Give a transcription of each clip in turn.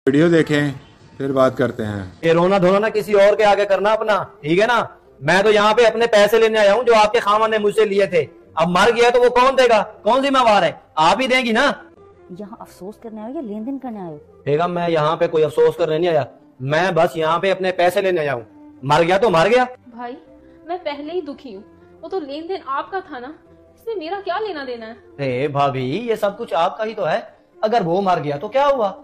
Video देखें फिर बात करते हैं। ये रोना धोना ना किसी और के आगे करना अपना, ठीक है ना। मैं तो यहाँ पे अपने पैसे लेने आया हूँ जो आपके खामन ने मुझसे लिए थे। अब मर गया तो वो कौन देगा, कौन जिम्मेवार है? आप ही देंगी ना। यहाँ अफसोस करने आयो या लेन देन करने आयो? बेगम मैं यहाँ पे कोई अफसोस करने नहीं आया, मैं बस यहाँ पे अपने पैसे लेने आया हूँ। मर गया तो मर गया। भाई मैं पहले ही दुखी हूँ, वो तो लेन देन आपका था ना, इसमें मेरा क्या लेना देना है? अरे भाभी ये सब कुछ आपका ही तो है, अगर वो मर गया तो क्या हुआ?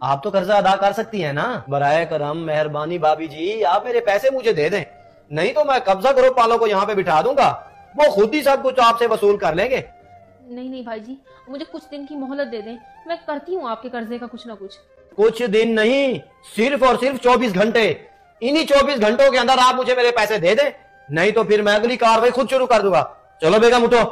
आप तो कर्जा अदा कर सकती है ना। बराए करम मेहरबानी भाभी जी आप मेरे पैसे मुझे दे दें, नहीं तो मैं कब्जा ग्रुप वालों को यहाँ पे बिठा दूंगा, वो खुद ही सब कुछ आपसे वसूल कर लेंगे। नहीं भाई जी, मुझे कुछ दिन की मोहलत दे दें, मैं करती हूँ आपके कर्जे का कुछ ना कुछ। कुछ दिन नहीं, सिर्फ और सिर्फ 24 घंटे। इन्हीं 24 घंटों के अंदर आप मुझे मेरे पैसे दे दें, नहीं तो फिर मैं अगली कार्रवाई खुद शुरू कर दूंगा। चलो बेगम उठो।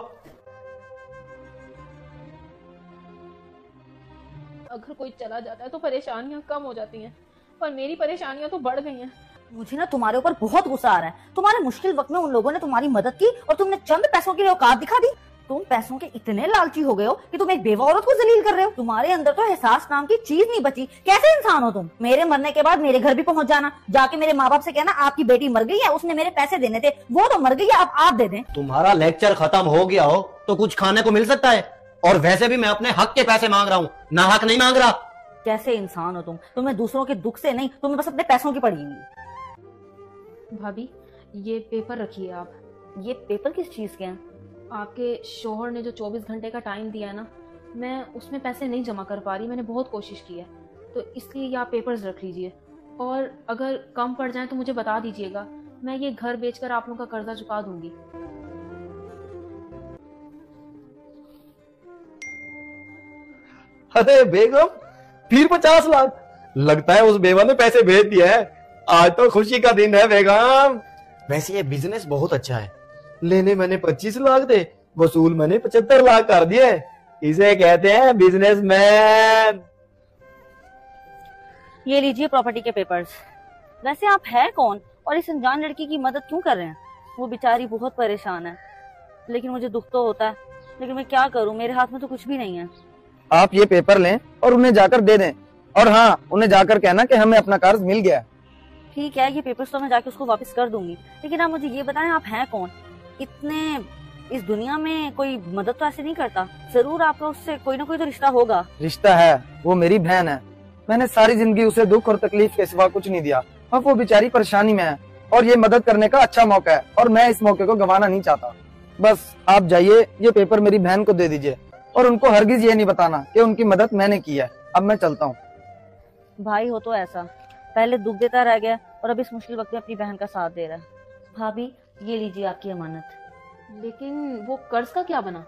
अगर कोई चला जाता है तो परेशानियां कम हो जाती हैं, पर मेरी परेशानियां तो बढ़ गई हैं। मुझे ना तुम्हारे ऊपर बहुत गुस्सा आ रहा है। तुम्हारे मुश्किल वक्त में उन लोगों ने तुम्हारी मदद की और तुमने चंद पैसों की औकात दिखा दी। तुम पैसों के इतने लालची हो गए हो कि तुम एक बेवा औरत को जलील कर रहे हो। तुम्हारे अंदर तो एहसास नाम की चीज नहीं बची। कैसे इंसान हो तुम? मेरे मरने के बाद मेरे घर भी पहुंच जाना, जाके मेरे माँ बाप से कहना आपकी बेटी मर गई है, उसने मेरे पैसे देने थे, वो तो मर गई है, अब आप दे दें। तुम्हारा लेक्चर खत्म हो गया हो तो कुछ खाने को मिल सकता है, और वैसे भी मैं अपने हक के पैसे मांग रहा हूँ, ना हक नहीं मांग रहा। कैसे इंसान हो तुम? तुम्हें दूसरों के दुख से नहीं, तुम्हें बस अपने पैसों की पड़ी हुई। भाभी ये पेपर रखिए आप। ये पेपर किस चीज के हैं? आपके शोहर ने जो 24 घंटे का टाइम दिया है ना, मैं उसमें पैसे नहीं जमा कर पा रही, मैंने बहुत कोशिश की है, तो इसलिए ये आप पेपर्स रख लीजिए, और अगर कम पड़ जाए तो मुझे बता दीजिएगा, मैं ये घर बेचकर आप लोगों का कर्जा चुका दूंगी। अरे बेगम फिर 50 लाख, लगता है उस बेवा ने पैसे भेज दिए है। आज तो खुशी का दिन है बेगम। वैसे ये बिजनेस बहुत अच्छा है, लेने मैंने 25 लाख थे, वसूल मैंने 75 लाख कर दिए। इसे कहते हैं बिजनेसमैन। ये लीजिए प्रॉपर्टी के पेपर्स। वैसे आप है कौन और इस अनजान लड़की की मदद क्यों कर रहे हैं? वो बेचारी बहुत परेशान है, लेकिन मुझे दुख तो होता है, लेकिन मैं क्या करूं, मेरे हाथ में तो कुछ भी नहीं है। आप ये पेपर लें और उन्हें जाकर दे दें, और हाँ उन्हें जाकर कहना कि हमें अपना कर्ज मिल गया। ठीक है, ये पेपर्स तो मैं जाके उसको वापस कर दूंगी, लेकिन आप मुझे ये बताएं आप हैं कौन? इतने इस दुनिया में कोई मदद तो ऐसे नहीं करता, जरूर आपका उससे कोई ना कोई तो रिश्ता होगा। रिश्ता है, वो मेरी बहन है। मैंने सारी जिंदगी उसे दुख और तकलीफ के सिवा कुछ नहीं दिया। अब वो बेचारी परेशानी में है और ये मदद करने का अच्छा मौका है, और मैं इस मौके को गंवाना नहीं चाहता। बस आप जाइए, ये पेपर मेरी बहन को दे दीजिए, और उनको हरगिज ये नहीं बताना कि उनकी मदद मैंने की है। अब मैं चलता हूँ। भाई हो तो ऐसा, पहले दुख देता रह गया और अब इस मुश्किल वक्त में अपनी बहन का साथ दे रहा है। भाभी ये लीजिए आपकी अमानत। लेकिन वो कर्ज का क्या बना?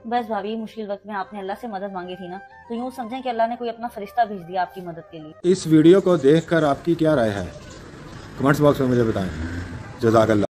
बस भाभी, मुश्किल वक्त में आपने अल्लाह से मदद मांगी थी ना, तो यूँ समझें कि अल्लाह ने कोई अपना फरिश्ता भेज दिया आपकी मदद के लिए। इस वीडियो को देखकर आपकी क्या राय है, कमेंट्स बॉक्स में मुझे बताएं। जज़ाकल्लाह।